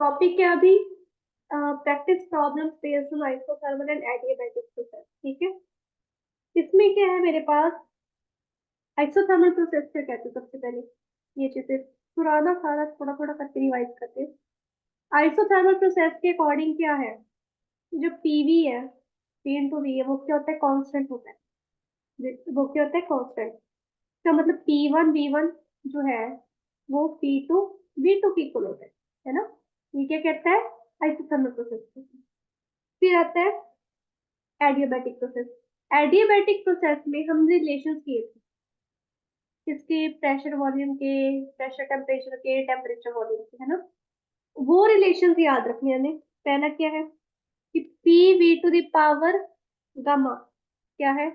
Topic क्या अभी? Practice problems based on isothermal and adiabatic process. ठीक है, इसमें क्या है मेरे पास? आइसोथर्मल प्रोसेस क्या कहते हैं? सबसे पहले ये चीजें पुराना सारा थोड़ा थोड़ा करके रिवाइज करते हैं। आइसोथर्मल प्रोसेस के अकॉर्डिंग क्या है, जो पीवी है, पी इंटू वी है, वो क्या होता है? कांस्टेंट होता है। वो क्या होता है? कांस्टेंट। तो मतलब P1 V1 जो है वो P2 V2 की इक्वल होता है ना? ये क्या कहता है? Isothermal process. फिर आता है एडियाबैटिक प्रोसेस। एडियाबैटिक प्रोसेस में हम रिलेशन किए थे किसके? प्रेशर वॉल्यूम के, प्रेशर टेम्परेचर के, टेम्परेचर वॉल्यूम के, है ना? वो रिलेशन याद रखने हमें। पहला क्या है कि P V to the power gamma क्या है?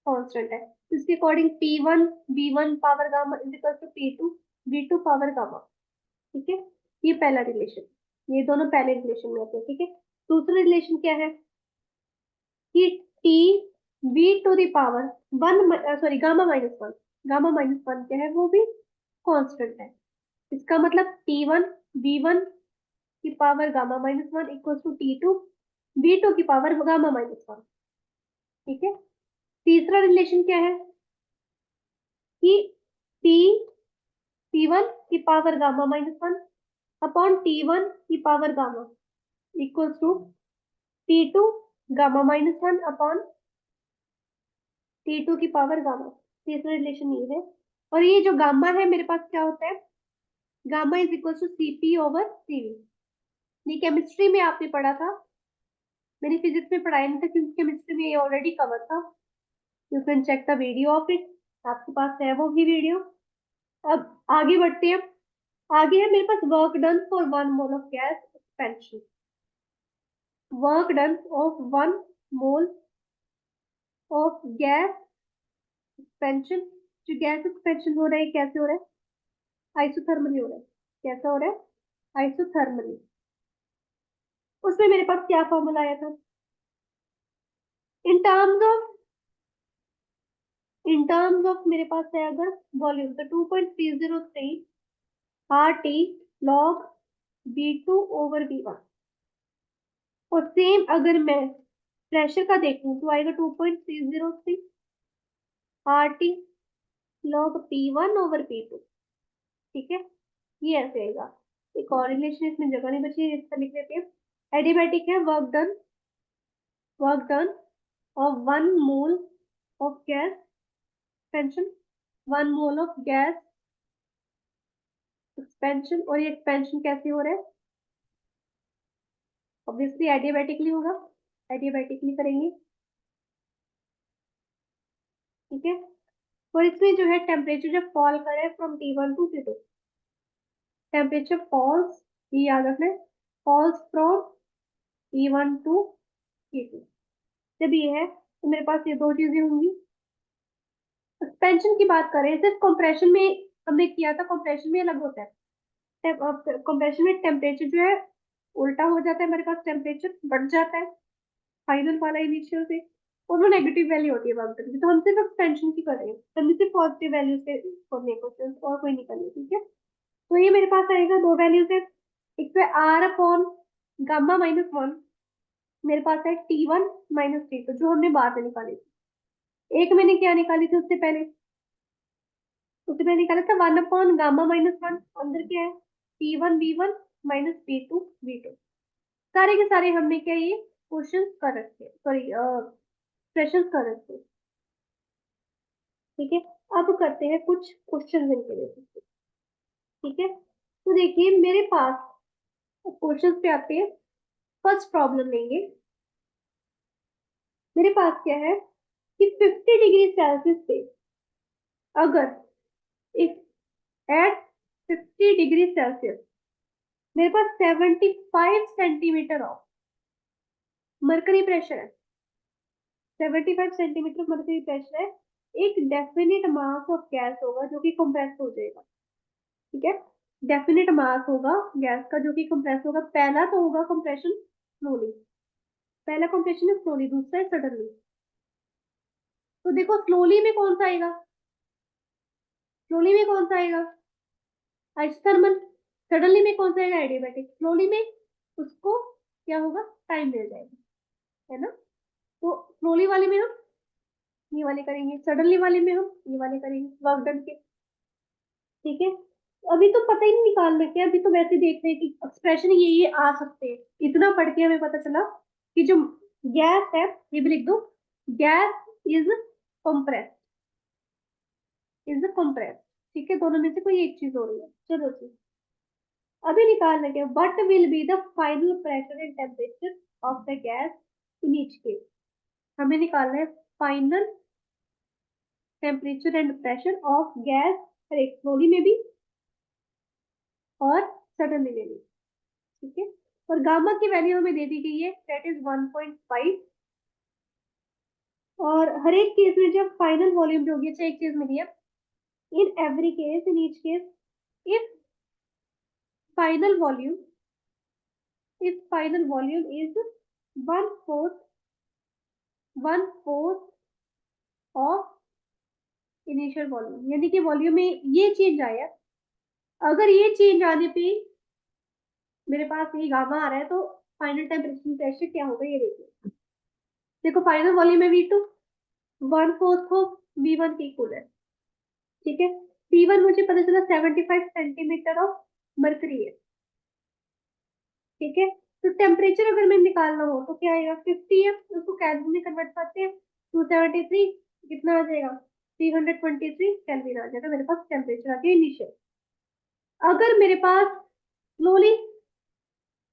कांस्टेंट है। इसके according P1 V1 power gamma is equal to P2 V2 power gamma. ठीक है, ये पहला रिलेशन। ये दोनों पहले रिलेशन में आते हैं। ठीक है, दूसरा रिलेशन क्या है कि T V to the power one, sorry gamma minus one, gamma minus one क्या है? वो भी कांस्टेंट है। इसका मतलब T1 V1 की power gamma minus one equal to T2 V2 की पावर गामा माइनस वन। ठीक है, तीसरा रिलेशन क्या है कि टी T1 की power gamma minus one upon T1 की power gamma equal to T2 gamma minus one upon T2 की पावर गामा। तीसरा रिलेशन ये है। और ये जो गामा है मेरे पास क्या होता है? Gamma is equal to Cp over Cv। ये केमिस्ट्री में आपने पढ़ा था, मैंने फिजिक्स में पढ़ाया नहीं था क्योंकि केमिस्ट्री में ये ऑलरेडी कवर था। You can check the video of it, आपके पास है वो भी वीडियो। अब आगे बढ़ते हैं। आगे है मेरे पास work done for 1 mole of gas expansion. Work done of 1 mole of gas expansion. जो गैस एक्सपेंशन हो रहा है कैसे हो रहा है? आइसोथर्मली हो रहा है। कैसा हो रहा है? आइसोथर्मली। उसमें मेरे पास क्या फॉर्मूला आया था? इन टर्म्स ऑफ मेरे पास है अगर वॉल्यूम तो 2.303 आर टी लॉग V2/V1। और सेम अगर मैं प्रेशर का देखूं तो आएगा 2.303 आर टी लॉग P1/P2। ठीक है, ये ऐसे आएगा। एक और रिलेशन इसमें जगह नहीं बची, इसका लिख लेते हैं। एडियाबैटिक है work done of 1 mole of gas expansion, 1 mole of gas expansion. और ये एक्सपेंशन कैसे हो रहा है? ऑब्वियसली एडियाबैटिकली होगा, एडियाबैटिकली करेंगे। ठीक है, और इसमें जो है टेम्परेचर जब फॉल करे from T1 to T2, temperature false, ये याद रखना है, falls from T1 to T2। जब ये है तो मेरे पास ये दो चीजें होंगी। एक्सपेंशन की बात करें सिर्फ कंप्रेशन में, हमने किया था कंप्रेशन में अलग होता है। कंप्रेशन में टेम्परेचर जो है उल्टा हो जाता है, मेरे पास टेम्परेचर बढ़ जाता है फाइनल वाला इनिशियल से, और वो नेगेटिव वैल्यू होती है वहां तक। तो हम सिर्फ एक्सपेंशन की कर रहे हैं, तभी सिर्फ पॉजिटिव वैल्यू से करने क्वेश्चन, और कोई नहीं करनी। ठीक है, तो ये मेरे पास आएगा दो वैल्यूज है। एक पे R upon gamma minus one, मेरे पास है T1 - T2 जो हमने बाद में निकाली थी। एक मैंने क्या निकाली थी उससे पहले निकाला था 1/गामा माइनस वन। अंदर क्या है? P1V1 -P2V2। सारे के सारे हमने क्या ये क्वेश्चन कर रखे, सॉरी क्वेश्चन कर रखे। ठीक है, अब करते हैं कुछ क्वेश्चन इनके लिए। ठीक है, तो देखिए मेरे पास क्वेश्चन पे आते हैं। फर्स्ट प्रॉब्लम लेंगे। मेरे पास क्या है कि 50 डिग्री सेल्सियस पे अगर इफ एट 50 डिग्री सेल्सियस मेरे पास 75 सेंटीमीटर ऑफ मरकरी प्रेशर है, 75 सेंटीमीटर मरकरी प्रेशर है। एक डेफिनेट मास ऑफ गैस होगा जो कि कंप्रेस हो जाएगा। ठीक है, डेफिनेट मास होगा गैस का जो कि कंप्रेस होगा। पहला तो होगा कंप्रेशन स्लोली, पहला कंप्रेशन है स्लोली, दूसरा है सडनली। तो देखो स्लोली में कौन सा आएगा? स्लोली में कौन सा आएगा? आइसोथर्मल। सडनली में कौन सा आएगा, एडियाबैटिक। स्लोली में उसको क्या होगा, टाइम मिल जाएगा, है ना। तो स्लोली वाले में हम ये वाले करेंगे, सडनली वाले में हम ये वाले करेंगे, वर्क डन के। ठीक है, अभी तो पता ही नहीं निकालना क्या, अभी तो वैसे देख रहे हैं कि एक्सप्रेशन ये आ सकते हैं। इतना पढ़ के हमें पता चला कि जो गैस है, ये भी लिख दो, gas is compress, is compress. ठीक है, दोनों में से कोई एक चीज हो रही है। चलो जी, अभी निकालना क्या, what will be the final pressure and temperature of the gas in each case. हमें निकालना है final temperature and pressure of gas, हर एक स्लोली में भी और सडनली में भी। ठीक है, और गामा की वैल्यू हमें दे दी गई है, दैट इज 1.5। और हर एक केस में जब फाइनल वॉल्यूम जो होगी, एक चीज मिली है, in every case, in each case, if final volume, if final volume is one fourth, one fourth of initial volume, यानी कि वॉल्यूम में ये चेंज आया, अगर ये चेंज आने पे मेरे पास ये गामा आ रहा है, तो फाइनल टेम्परेचर प्रेशर क्या होगा, ये देखिए। देखो फाइनल वॉल्यूम है V2, one fourth of V1 के इक्वल है। ठीक है, P1 मुझे पता चला 75 सेंटीमीटर ऑफ मर्करी है। ठीक है, तो टेम्परेचर अगर मैं निकालना हो तो क्या आएगा, 50 है, उसको केल्विन में कन्वर्ट करते हैं, 273 कितना आ जाएगा, 323 केल्विन आ जाएगा, मेरे पास टेम्परेचर आ गया इनिशियल। अगर मेरे पास स्लोली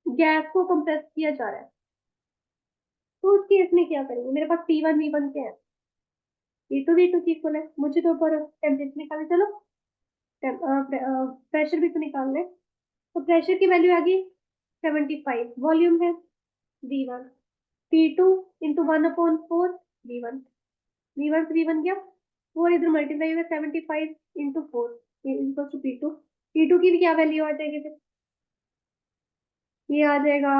गैस को कंप्रेस किया जा रहा है, तो उस केस में क्या करेंगे, मेरे पास P1 V1 क्या है, P2 V2 की इक्वल है, मुझे तो ऊपर टेम्परेचर निकालना, चलो प्रेशर भी तो निकालना है। तो प्रेशर की वैल्यू आ गई 75, वॉल्यूम है V1, P2 into 1/4 V1, V1 से V1 गया, 4 इधर मल्टीप्लाई हुआ, 75 into 4 equal to P2। P2 की भी क्या वैल्यू आ जाएगी फिर, ये आ जाएगा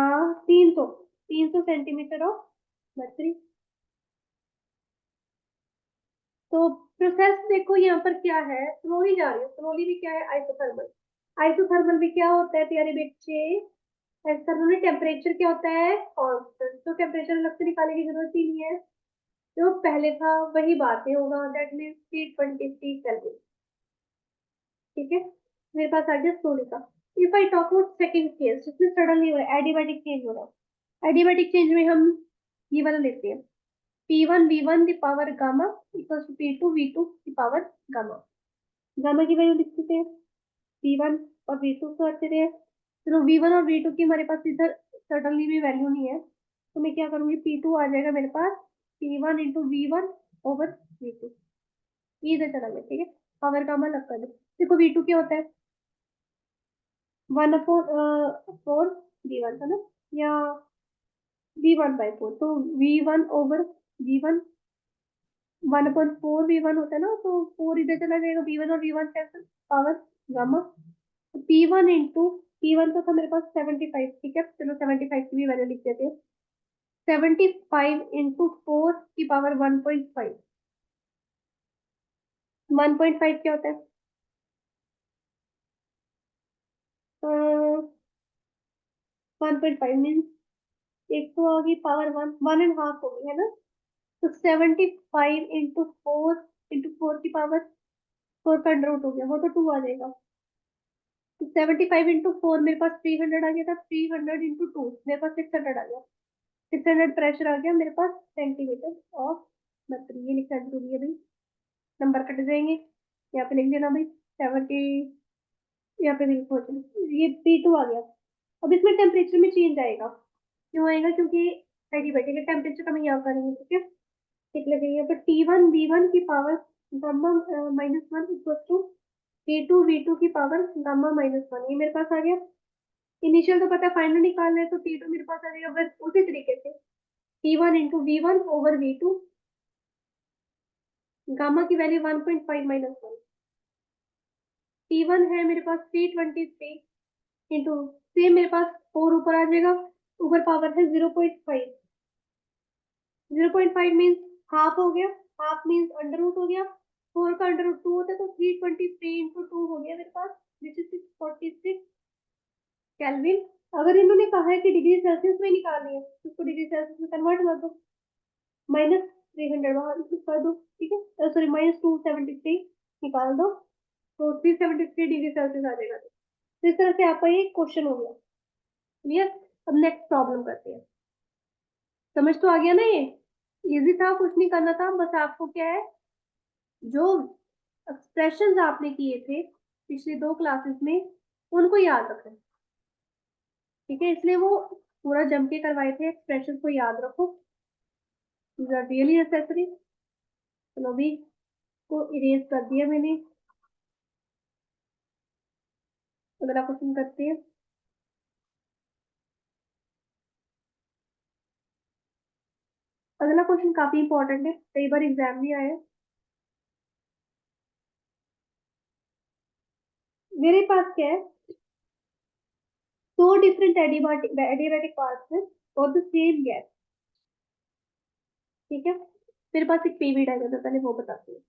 300, 300 सेंटीमीटर ऑफ मर्करी। तो प्रोसेस देखो यहाँ पर क्या है, स्लोली जा रही है, स्लोली भी क्या है, आइसोथर्मल। आइसोथर्मल भी क्या होता है प्यारे बच्चे, आइसोथर्मल में टेम्परेचर क्या होता है, कांस्टेंट। तो टेम्परेचर अलग से निकालने की जरूरत ही नहीं है, जो पहले था वही बातें होगा, दैट मीन्स 323 केल्विन। ठीक है, मेरे पास आ गया स्लोली का। If I talk about second case, जिसमें सडनली हो रहा है, एडियाबैटिक चेंज हो रहा है, एडियाबैटिक चेंज में हम ये वाला लेते हैं, P1 V1 की power gamma equals to P2 V2 की पावर गामा। गामा की वैल्यू लिख देते हैं, P1 और V2 को रखते हैं। चलो V1 और V2 की हमारे पास इधर सडनली में वैल्यू नहीं है, तो मैं क्या करूंगी, P2 आ जाएगा मेरे पास P1 into V1 over V2, ये इधर चला गया। ठीक है, पावर गामा अलग कर दो। देखो V2 क्या होता है, 1/4 V1 है ना, या V1/4, तो V1 ओवर V1, 1/4 V1 होता है ना, तो 4 इधर चला जाएगा, V1 और V1 cancel, power gamma. P1 into P1 तो था मेरे पास 75। ठीक है, चलो 75 की भी वैल्यू लिख देते हैं, 75 इंटू 4 की पावर 1.5। 1.5 क्या होता है, 1.5 मीन्स एक तो होगी पावर 1.5 होगी, है ना। तो 75 इंटू 4 की पावर 4 का अंडर रूट हो गया, वो तो 2 आ जाएगा। तो 75 इंटू 4 मेरे पास 300 आ गया था, 300 इंटू 2 मेरे पास 600 आ गया, 600 प्रेशर आ गया मेरे पास सेंटीमीटर ऑफ मर्करी। ये लिखना जरूरी है भाई, नंबर कट जाएंगे, यहाँ पे लिख देना भाई 70, यहाँ पे लिखो, ये P2 आ गया। अब इसमें टेम्परेचर में चेंज आएगा, क्यों आएगा, क्योंकि एडियाबैटिक है, टेम्परेचर हम यहाँ करेंगे। ठीक है, ठीक लगेगा, तो T1 V1 की power gamma -1 equal to T2 V2 की पावर गामा -1, ये मेरे पास आ गया। इनिशियल तो पता है, फाइनल निकालना है, तो T2 मेरे पास आ जाएगा बस उसी तरीके से, T1 into V1 over V2, gamma की वैल्यू 1.5 -1, T1 है मेरे पास 323 इंटू, सेम मेरे पास 4 ऊपर आ जाएगा, ऊपर पावर है 0.5, 0.5 मीन्स हाफ हो गया, हाफ मीन्स अंडर रूट हो गया, 4 का अंडर रूट 2 होता है, तो 323 इंटू 2 हो गया मेरे पास, विच इज 646 केल्विन। अगर इन्होंने कहा है कि डिग्री सेल्सियस में निकालनी है तो उसको डिग्री सेल्सियस में कन्वर्ट कर दो, -300 वहां कर दो, ठीक है, सॉरी -273 निकाल दो तो 373 डिग्री सेल्सियस आ जाएगा। तो इस तरह से आपका ये क्वेश्चन हो गया। क्लियर। अब नेक्स्ट प्रॉब्लम करते हैं। समझ तो आ गया ना, ये इजी था, कुछ नहीं करना था, बस आपको क्या है, जो एक्सप्रेशंस आपने किए थे पिछले 2 क्लासेस में उनको याद रखना है, ठीक है, इसलिए वो पूरा जम के करवाए थे, एक्सप्रेशंस को याद रखो, रियली नेसेसरी। चलो अभी को इरेज कर दिया मैंने। अगला क्वेश्चन करते हैं। अगला क्वेश्चन काफी इंपॉर्टेंट है, कई बार एग्जाम में आया है। मेरे पास क्या है, 2 डिफरेंट एडियाबैटिक पार्ट्स हैं और द सेम गैस, ठीक है। मेरे पास एक पीवी डायग्राम है, पहले वो बताती हूँ।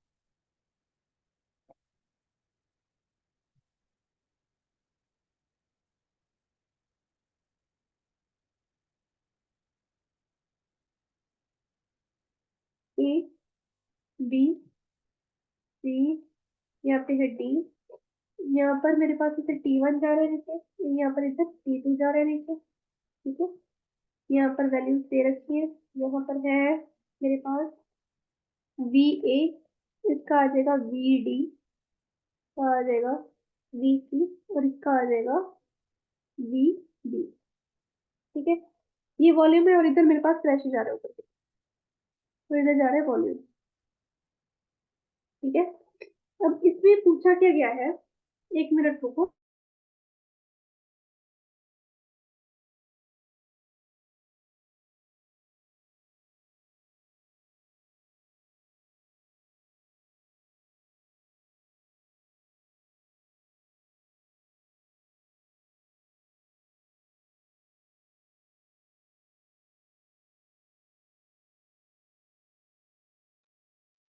ए, बी, सी, यहाँ पे है डी, यहाँ पर मेरे पास इसे T1 जा रहा है नीचे, यहाँ पर इधर T2 जा रहा है नीचे, ठीक है। यहाँ पर वैल्यूज दे रखी है, यहाँ पर है मेरे पास VA, इसका आ जाएगा VD, इसका आ जाएगा VC और इसका आ जाएगा VB, ठीक है। ये वॉल्यूम है और इधर मेरे पास प्रेशर जा रहा है ऊपर से, तो इधर जा रहा है वॉल्यूम, ठीक है। अब इसमें पूछा क्या गया है, एक मिनट रुको।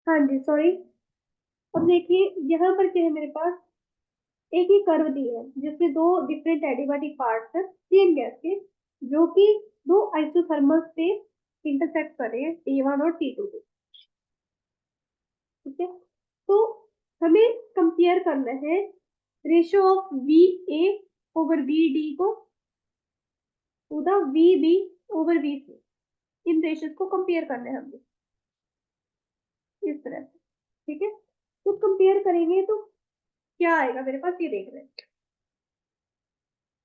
हाँ जी सॉरी। अब देखिए यहाँ पर क्या है, मेरे पास एक ही कर्व दी है जिसमें 2 डिफरेंट एडियाबैटिक पार्ट्स है सेम गैस के, जो कि 2 आइसोथर्मल्स पे इंटरसेक्ट कर रहे हैं, T1 और T2 पे, ठीक है। तो हमें कंपेयर करना है ratio of VA over VD को to the VB over VC, इन रेशियोज को कंपेयर करना है हमें इस तरह से, ठीक है। तो कंपेयर करेंगे तो क्या आएगा मेरे पास, ये देख रहे हैं।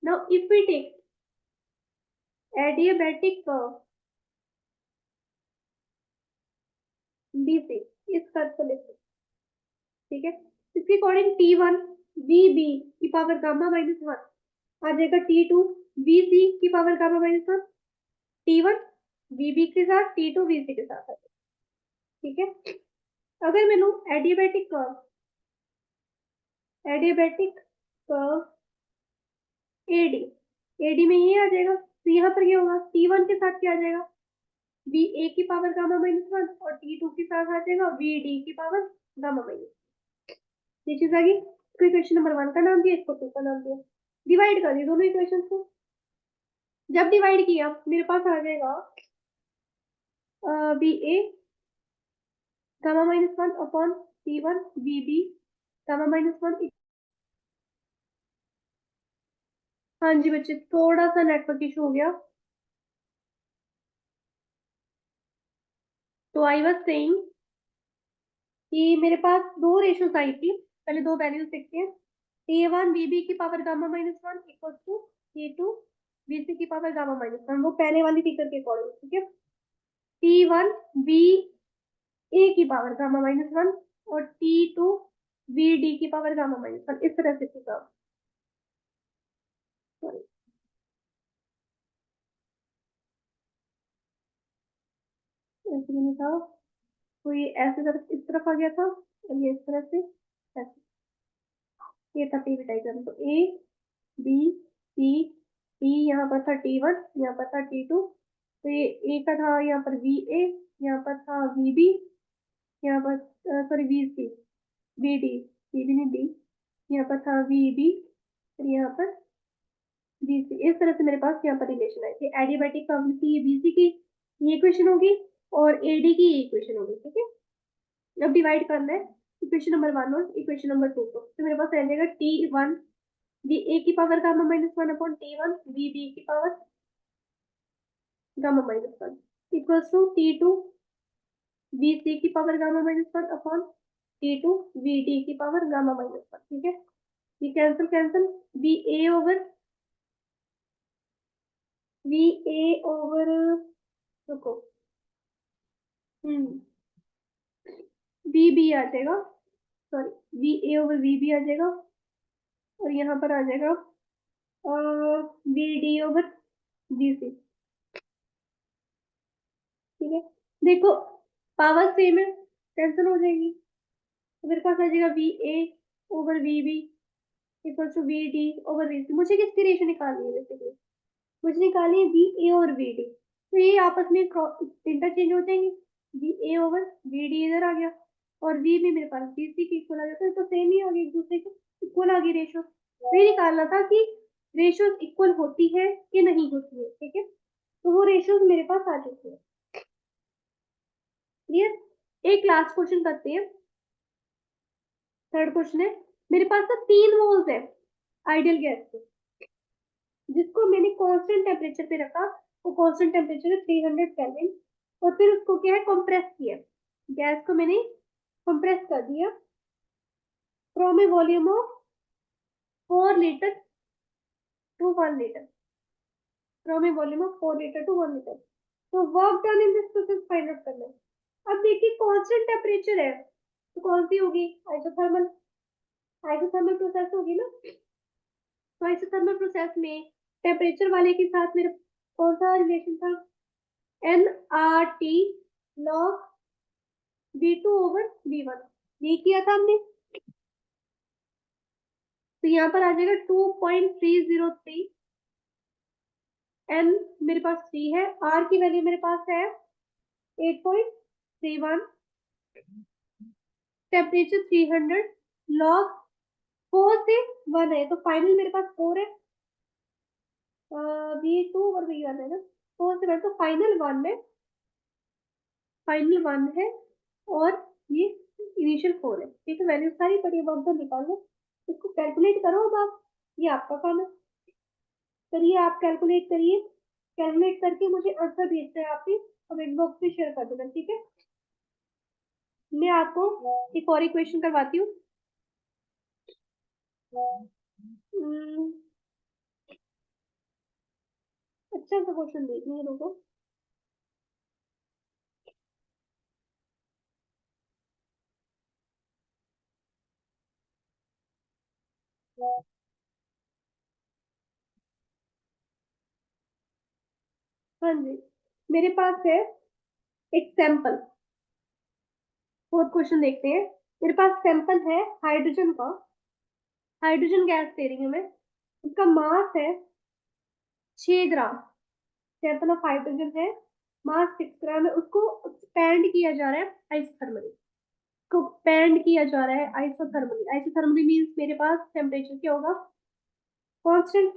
Now if we take adiabatic curve BC, इस कर्व को लिखो, ठीक है। इसके अकॉर्डिंग T1 VB की पावर गामा -1 आ जाएगा, T2 VC की पावर गामा -1, T1 VB के साथ, T2 VC के साथ आ जाएगा, ठीक है। अगर मैं लूं एडियाबैटिक कर्व AD, AD में ये आ जाएगा, तो यहाँ पर क्या होगा, T1 के साथ क्या आ जाएगा, VA की पावर गामा -1 और T2 के साथ आ जाएगा VD की पावर गामा -1। ये चीज आ गई। इसको इक्वेशन नंबर 1 का नाम दिया, इसको 2 का नाम दिया, डिवाइड कर दिया दोनों इक्वेशन को। जब डिवाइड किया मेरे पास आ जाएगा VA gamma -1 upon T1 VB gamma -1। हाँ जी बच्चे, थोड़ा सा नेटवर्क इशू हो गया। तो आई वाज सेइंग कि मेरे पास 2 रेशियोज आई थी, पहले 2 वैल्यूज देखते हैं। T1 VB की power gamma -1 equal to T2 VC की पावर गामा -1, वो पहले वाली फिगर के अकॉर्डिंग, ठीक है। T1 VA की पावर गामा -1 और T2 VD की पावर गामा -1, इस तरह से होगा। सॉरी, ऐसे नहीं था, तो ये ऐसे तरफ इस तरफ आ गया था और ये इस तरह से ऐसे, ये था पीवी डायग्राम। तो ए बी सी टी, यहाँ पर था T1, यहाँ पर था T2, तो ये ए का था यहाँ पर VA, यहाँ पर था VB, यहाँ पर सॉरी VC, VD, VB नहीं डी, यहाँ पर था VB और यहाँ पर बीसी। इस तरह से मेरे पास यहाँ पर रिलेशन आई थी। एडियाबैटिक प्रॉब्लम की ये बीसी की ये इक्वेशन होगी और एडी की ये इक्वेशन होगी, ठीक है। अब डिवाइड करना है इक्वेशन नंबर 1 और इक्वेशन नंबर 2 को, तो मेरे पास रह जाएगा T1 वी ए की power gamma minus 1 upon T1 V B की power gamma minus 1 equals to T2 V C की power gamma minus 1 upon T2 V D की पावर गामा माइनस 1, ठीक है। ये cancel cancel, V A over V A over, रुको, V B आ जाएगा, sorry, V A over V B आ जाएगा और यहाँ पर आ जाएगा वी डी ओवर वी सी, ठीक है। देखो पावर सेम है, कैंसिल हो जाएगी, तो मेरे पास आ जाएगा V A over V B equal to V D over V C. मुझे किसकी रेशो निकालनी है बेसिकली, मुझे निकालनी है वी ए और वी डी, तो ये आपस में इंटरचेंज हो जाएंगे। V A over V D इधर आ गया और वी भी मेरे पास वी सी के इक्वल आ जाता है, तो सेम ही आ गया, एक दूसरे के इक्वल आ गई रेशो। तो ये निकालना था कि रेशो इक्वल होती है कि नहीं होती है, ठीक है। तो वो रेशोज मेरे पास आ चुकी है, क्लियर। एक लास्ट क्वेश्चन करते हैं, थर्ड क्वेश्चन है। मेरे पास तो 3 मोल्स है आइडियल गैस के, जिसको मैंने कांस्टेंट टेम्परेचर पे रखा, वो कांस्टेंट टेम्परेचर है 300 केल्विन, और फिर उसको क्या है कंप्रेस किया, गैस को मैंने कंप्रेस कर दिया from a volume of 4 litre to 1 litre, from a volume of 4 litre to 1 litre. तो work done in this process find out करना है। अब देखिए कांस्टेंट टेम्परेचर है, तो कौन सी होगी, आइसोथर्मल, आइसोथर्मल प्रोसेस होगी ना। तो आइसोथर्मल प्रोसेस में टेम्परेचर वाले के साथ मेरा कौन सा रिलेशन था, N R T log V2 over V1, ये किया था हमने। तो यहाँ पर आ जाएगा 2.303, एन मेरे पास 3 है, आर की वैल्यू मेरे पास है 8.31, टेम्परेचर 300, लॉग 4 से 1 है, तो फाइनल मेरे पास 4 है, V2 और V1 है ना, 4 से 1, तो फाइनल 1 है और ये इनिशियल 4 है, ठीक है। वैल्यू सारी पड़ी है, वर्क डन निकाल लो, इसको कैलकुलेट करो। अब आप, ये आपका काम है, करिए, आप कैलकुलेट करिए, कैलकुलेट करके मुझे आंसर भेजते हैं आप ही, कमेंट बॉक्स में शेयर कर देना, ठीक है। मैं आपको एक और इक्वेशन करवाती हूँ। हम्म, अच्छा सा क्वेश्चन देखनी है लोगों। हाँ जी, मेरे पास है एक सैंपल, फोर्थ क्वेश्चन देखते हैं। मेरे पास सैंपल है हाइड्रोजन का, हाइड्रोजन गैस दे रही हूँ मैं, उसका मास है 6 ग्राम, सैंपल ऑफ हाइड्रोजन है, मास 6 ग्राम है, उसको एक्सपैंड किया जा रहा है आइसोथर्मली, को एक्सपैंड किया जा रहा है आइसोथर्मली। आइसोथर्मली मींस मेरे पास टेम्परेचर क्या होगा, कांस्टेंट,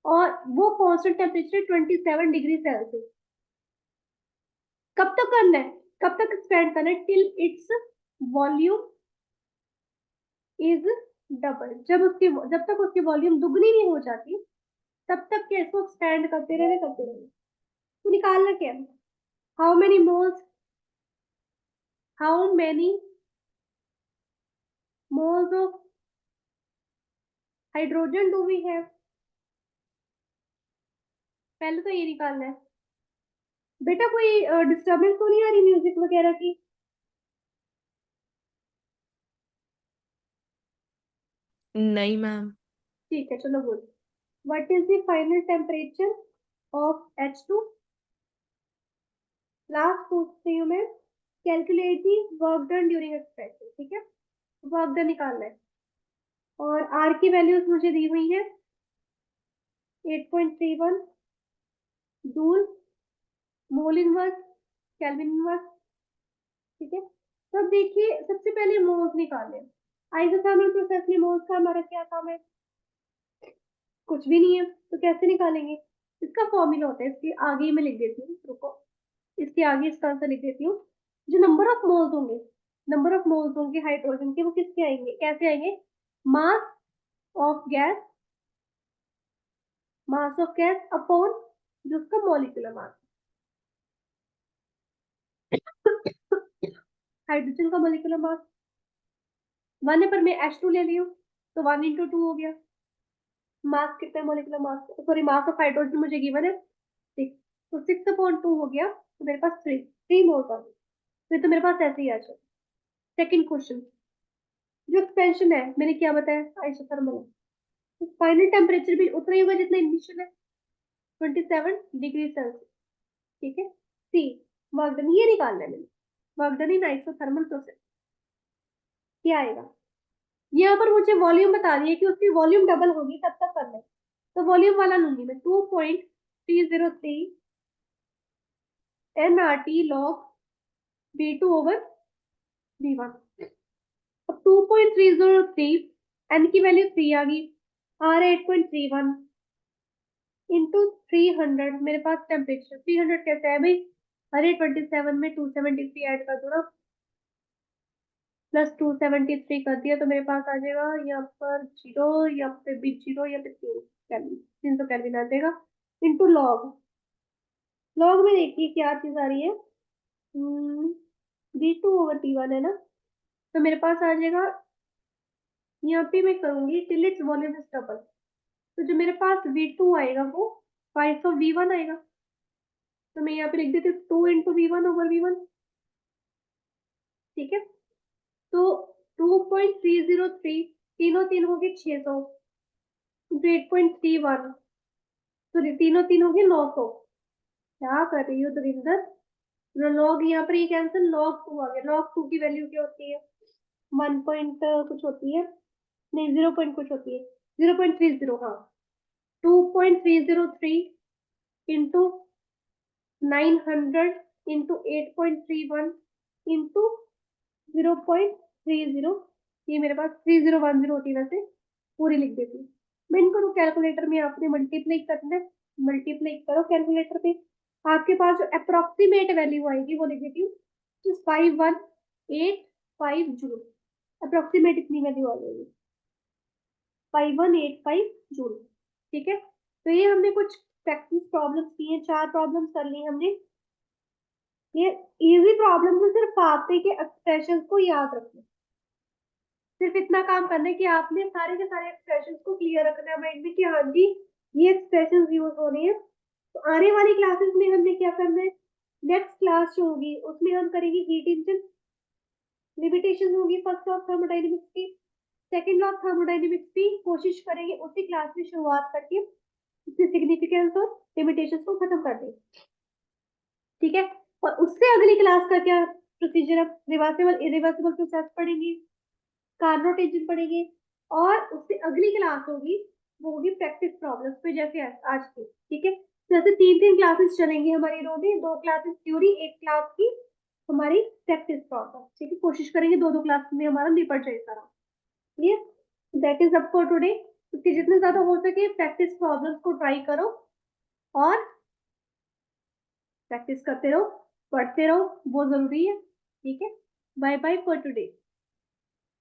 और वो कांस्टेंट टेम्परेचर 27 डिग्री सेल्सियस। कब तक करना है, कब तक एक्सपैंड करना है, till its volume is double, जब तक उसकी वॉल्यूम दुगनी नहीं हो जाती, तब तक के इसको एक्सपैंड करते रहने। तो निकालना क्या है, how many moles, how many moles of hydrogen do we have, पहले तो ये निकालना है। बेटा कोई डिस्टर्बेंस तो नहीं आ रही म्यूजिक वगैरह की, नहीं मैम। ठीक है चलो बोलो। What is the final temperature of H2, last पूछती हूँ मैं, calculate the work done during expression, ठीक है, वर्क डन निकालना है। और आर की वैल्यूज मुझे दी हुई है 8.31 joule, mole inverse, kelvin inverse, ठीक है। तो अब देखिए सबसे पहले मोल्स निकालें। आइसोथर्मल प्रोसेस में मोल्स का हमारा क्या काम है, कुछ भी नहीं है तो कैसे निकालेंगे? इसका फॉर्मूला होता है, इसके आगे ही मैं लिख देती हूँ, रुको, इसके आगे इसका आंसर लिख देती हूँ। जो नंबर ऑफ मोल्स होंगे, नंबर ऑफ मोल्स होंगे हाइड्रोजन के, वो किसके आएंगे, कैसे आएंगे? Mass of gas, mass of gas upon जो उसका मॉलिक्यूलर मास, हाइड्रोजन का मॉलिक्यूलर मास 1 है, पर मैं H2 ले रही हूँ तो 1 × 2 हो गया। मास कितना है molecular mass, sorry mass of hydrogen मुझे गिवन है 6, तो 6/2 हो गया, तो मेरे पास 3 मोल्स आ गए। फिर तो मेरे पास ऐसे ही आ जाए। सेकंड क्वेश्चन, जो एक्सपेंशन है मैंने क्या बताया, आइसोथर्मल है, फाइनल टेम्परेचर भी उतना ही होगा जितना इनिशियल है, 27 डिग्री सेल्सियस। ठीक है, सी वर्क डन, ये निकालना है मैंने, work done in isothermal process क्या आएगा। यहाँ पर मुझे वॉल्यूम बता रही है कि उसकी वॉल्यूम डबल होगी तब तक करना है, तो वॉल्यूम वाला लूंगी मैं, 2.303 nRT log V2 over V1। अब 2.303, n की वैल्यू 3 आ गई, R 8.31 इंटू 300, मेरे पास टेम्परेचर 300 कैसे है भाई, अरे 27 में 273 ऐड कर दो ना, प्लस 273 कर दिया तो मेरे पास आ जाएगा यहाँ पर 0, यहाँ पे भी 0, यहाँ पे 300 कैलविन आ जाएगा, इंटू लॉग, लॉग में देखिए क्या चीज आ रही है, V2/P1 है ना, तो मेरे पास आ जाएगा, यहाँ पे मैं करूंगी till its volume is double, तो जो मेरे पास V2 आएगा वो 5 ऑफ V1 आएगा, तो मैं यहाँ पे लिख देती हूँ 2 × V1/V1। ठीक है, तो 2.303, तीनों तीन हो गए 600 इंटू 8.31, तो तीनों तीन हो गए 900। क्या कर रही हो दरिंदर, लॉग यहाँ पर ये कैंसिल, लॉग 2 आ गया, लॉग 2 की वैल्यू क्या होती है, 1 पॉइंट कुछ होती है, नहीं 0 पॉइंट कुछ होती है, 0.30, हाँ, 2.303 इंटू 900 इंटू 8.31 इंटू 0.30, ये मेरे पास 3010 होती है, वैसे पूरी लिख देती हूँ मैं इनको, तो कैलकुलेटर में आपने मल्टीप्लाई करना है, मल्टीप्लाई करो कैलकुलेटर पे, आपके पास जो अप्रोक्सीमेट वैल्यू आएगी वो लिख देती हूँ, 5185 जूल, अप्रोक्सीमेट इतनी वैल्यू आ जाएगी, 5185 जूल। ठीक है, तो ये हमने कुछ प्रैक्टिस प्रॉब्लम्स की हैं, 4 प्रॉब्लम्स कर ली हमने। ये इजी प्रॉब्लम है, सिर्फ आपके के एक्सप्रेशंस को याद रखना, सिर्फ इतना काम करना है कि आपने सारे के सारे एक्सप्रेशंस को क्लियर रखना है माइंड में कि हाँ जी ये एक्सप्रेशंस यूज हो रही है। तो आने वाली क्लासेस में हमने क्या करना है, नेक्स्ट क्लास जो होगी उसमें हम करेंगे हीट इंजन, लिमिटेशन होगी फर्स्ट लॉ ऑफ थर्मोडायनेमिक्स की, सेकंड लॉ ऑफ थर्मोडायनेमिक्स की कोशिश करेंगे उसी क्लास में शुरुआत करके उसकी सिग्निफिकेंस और लिमिटेशंस को खत्म कर दें। ठीक है, और उससे अगली क्लास का क्या प्रोसीजर है, रिवर्सिबल इरिवर्सिबल प्रोसेस पढ़ेंगे, कार्नोट इंजन पढ़ेंगे, और उससे अगली क्लास होगी वो होगी प्रैक्टिस प्रॉब्लम्स पे, जैसे आज की। ठीक है, जैसे 3 क्लासेस चलेंगी हमारी, रोज 2 क्लासेस थ्योरी, 1 क्लास की हमारी प्रैक्टिस प्रॉब्लम। ठीक है, कोशिश करेंगे 2 क्लास में हमारा निपट जाए सारा। Clear, that is up for today. इसके जितने ज्यादा हो सके प्रैक्टिस प्रॉब्लम्स को ट्राई करो और प्रैक्टिस करते रहो, पढ़ते रहो, वो जरूरी है। ठीक है, बाय बाय फॉर टुडे।